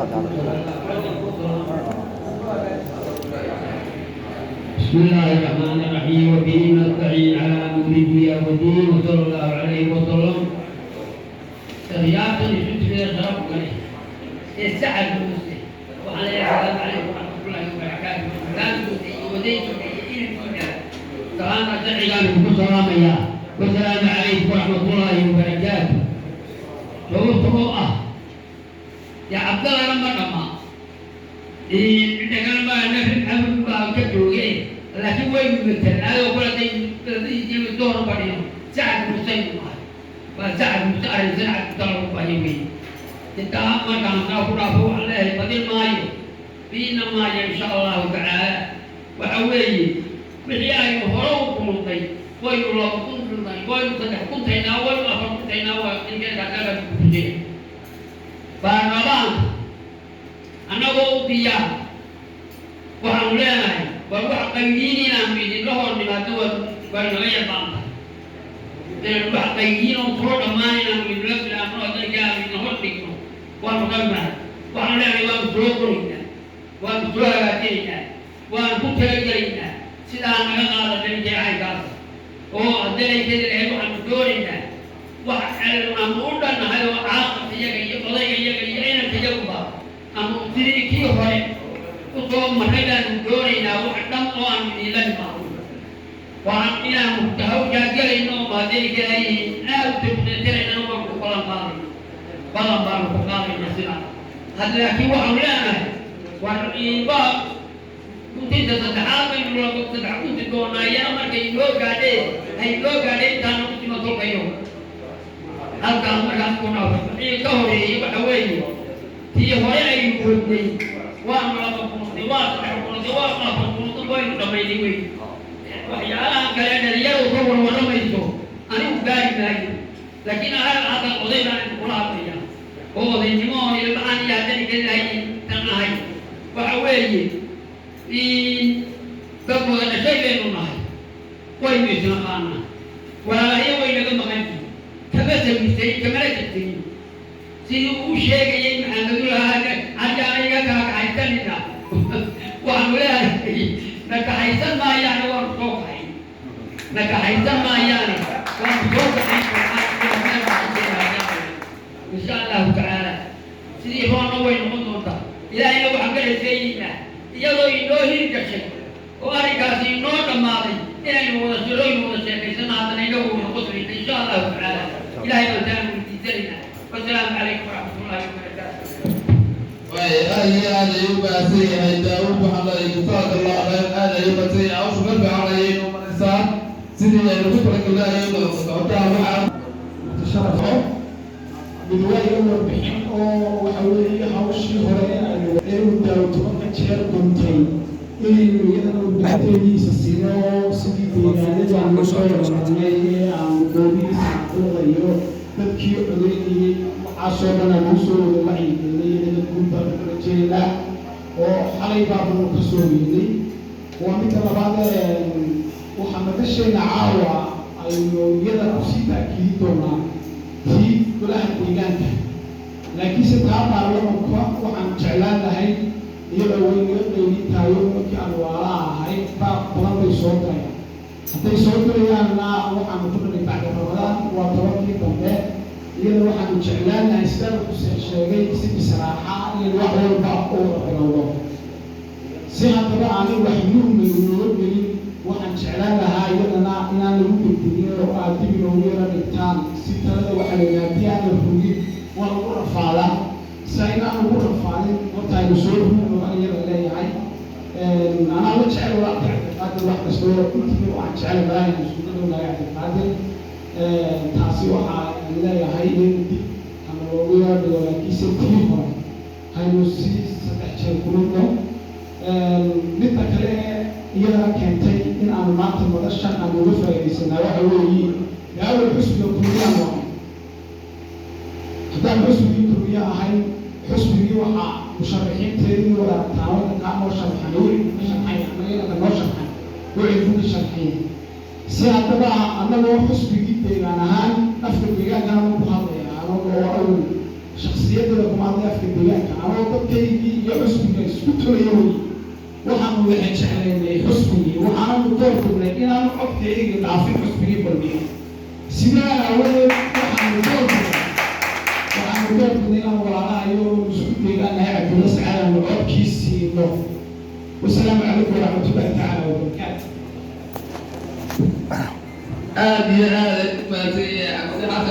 بسم الله الرحمن الرحيم وبه نستعين على امر الدنيا والدين وصلى الله عليه وسلم. ترياق لشكر شرف عليه السعد المسلم وعليه السلام عليكم ورحمه الله وبركاته. كان وديت سلام عليكم سلام يا والسلام عليكم ورحمه الله وبركاته. لو يا عبد الله لما dengan mana Abu Bakar juga, lagi wajib betul. Ayo berarti itu orang pada Sa'ad Musayyib, Sa'ad Musayyib Sa'ad Talib Bayi. Kita akan rafu Allah pada Mayu, bina Mayu Insyaallah Taala. Wahai beliau horau kumulai, wahai Allah kumulai, wahai sedang kumulai nawal, apa kumulai nawal ini katakan kumulai. Bagaimana? Anak bau dia, wahai ulama, wahai kaini nampil lohor di batuan, wahai orang bangsa. Dan wahai kaini orang pro damai nampil lohor dalam roh terjadi lohor tikno. Wahai ulama, wahai ulama wahai pro kurinya, wahai pro agaknya, wahai putera jarinya. Sedang anak ada dari jahai kau. Oh, ada yang jadi wahai kurinya. Wahai amudan wahai akh dia kaya, oleh kaya ini terjawab. Amu diri kio hari, untuk mereka duri nahu adam orang nilan mahu. Orang ina tahu jaga ino badai kiri, aku terus nama balam baru pekali nasihat. Hadlah kiwa ulama, orang iba, mungkin sesuatu yang belum sesuatu itu naya mereka ilo gade tanam cuma tu kayu. Alkam kono, ini kau ini badai. Dia orang yang berdiri, wah malah berpuluh, wah malah berpuluh kau yang damai diwi. Wah ya kalian dari jauh kau orang itu, ane gari lagi. Lakin ada oleh orang pulau dia. Oh ini mau ini ane ada di lagi tanah ini. Wah awalnya, ini kamu ada saya benar. Kau ini siapa mana? Wah ya kau ini kamu makan. Kamu sendiri, kamu sendiri. Si usia kaya Alhamdulillah ada ayat kaitan ini. Wah boleh nak kaitan maya orang tokai. Nak kaitan maya ni orang tokai. Insyaallah Taala. Sini orang awal nombor tak. Ia yang agak sejinak. Ia lohi kasih. Orang kasih no tamari. Ia yang orang suruh saya sana ada yang orang kutri. Insyaallah Taala. Ia yang jangan dijadikan. والسلام عليكم ورحمة الله وبركاته. وأي أنا يباسي هيداود وحنا يقطع الله أنا يباسي أو شو قلبي على يوم الإنسان سيدي يقطع الله يوم القطع مع تشرفه بالوعي أول بحين أو حولي حوشي هراء الوعي داود وكتير كنتي إلي يدنا بحتي سسينو سيدي بيجي عن مصور عن عن كوبي سيدو dadkii odaynayay waxaasoo dhan lagu soo wacyigeliyay dad guud baa kala jeeda oo xalay baabuu ka soo yeeday waa midka labaad waxaa madasheena caawa aynu iyada kusii taakiidi doonaa tii golaha deegaanka laakiinse taa baarlamanka waxaan jeclaan lahay iyadoo weynaga qeybin taayo markii aan waala ahay baab badan bay soo galayaan hadday soo galayaanna waxaanu ku dhalay bacda ramadaan waa tobankii dambe iyada waxaanu jeclaan lahay sidaa ku sheegay si bisraaxa iyo wax walba oo bilowdo si haddaba aanay wax yuhma inooga gelin waxaan jeclaan lahaa iyadana inaan lagu degdegin oo aad dib inoogu yara dhigtaan si talada waxa la yidhaha haddii aan la rugin waa lagu rafaadaa sa inaan lagu rafaadin horta aynu soo rugin oo iyada leeyahay anaa la jecel walaalka cabdiqaadir wax kastoo intii waxaan jecel malaha iskuulada laga cabdiqaadir taasi waxaa leeyahay in dib ama loogu yaadhigo laakiinse tii hore haynu si saddex jeer kulino midda kale iyadana keentay in aanu maanta madashan aan uga faa'iidaysanaa waxa weeye gaawal xusbiga kulmiyaan waa haddaan xusbigii kulmiya ahay xusbigii waxaa musharaxiinteedii wadaagtaa wadankaa noo sharxan weli ka sharxay anagana noo sharxan weli ka sharxay si haddaba annagoo xusbigii deegaan ahaan afka deegaankana ku hadlaya anagoo awal shakhsiyadda kumaadaya afka deegaanka anoo dadkaygii iyo xusbiga isku tolayoy waxaanu waxay jeclaynay xusbigii waxaanu doorbignay inaanu codkayga dhaafin xusbigii balbiya sidaa aawadeed waxaanu doorbignay inaan walaalahayo isku deegaanahay cabdulla sacaad aanu codkii siino. wasalaamu calaykum waraxmatullahi tacaala wabarakaatu. aad iyo aad u mahadsan yahay cabdi xasan.